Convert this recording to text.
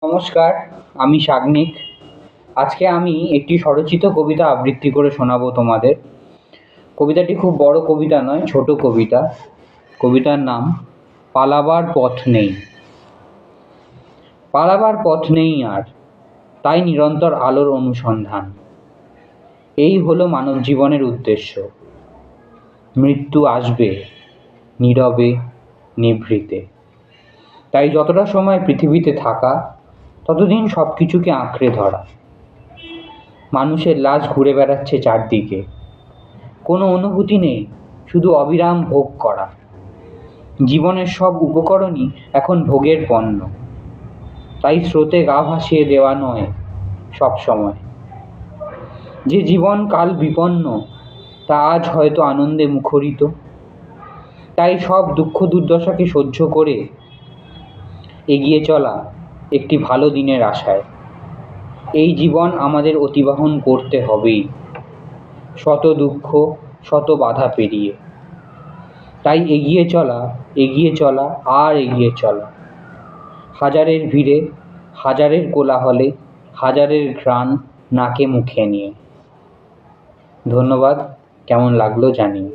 নমস্কার, আমি সাগ্নিক। আজকে আমি একটি স্বরচিত কবিতা আবৃত্তি করে শোনাবো তোমাদের। কবিতাটি খুব বড় কবিতা নয়, ছোট কবিতা। কবিতার নাম পালাবার পথ নেই। পালাবার পথ নেই আর, তাই নিরন্তর আলোর অনুসন্ধান। এই হলো মানব জীবনের উদ্দেশ্য। মৃত্যু আসবে নীরবে নিভৃতে। তাই যতটা সময় পৃথিবীতে থাকা, ততদিন সব কিছুকে আঁকড়ে ধরা। মানুষের লাশ ঘুরে বেড়াচ্ছে চারদিকে, কোনো অনুভূতি নেই, শুধু অবিরাম ভোগ করা। জীবনের সব উপকরণই এখন ভোগের পণ্য, তাই স্রোতে গা ভাসিয়ে দেওয়া নয় সব সময়। যে জীবন কাল বিপন্ন, তা আজ হয়তো আনন্দে মুখরিত। তাই সব দুঃখ দুর্দশাকে সহ্য করে এগিয়ে চলা একটি ভালো দিনের আশায়। এই জীবন আমাদের অতিবাহন করতে হবেই, শত দুঃখ শত বাধা পেরিয়ে। তাই এগিয়ে চলা আর এগিয়ে চলা। হাজারের ভিড়ে, হাজারের কোলাহলে, হাজারের ঘ্রাণ নাকে মুখে নিয়ে। ধন্যবাদ। কেমন লাগলো জানিও।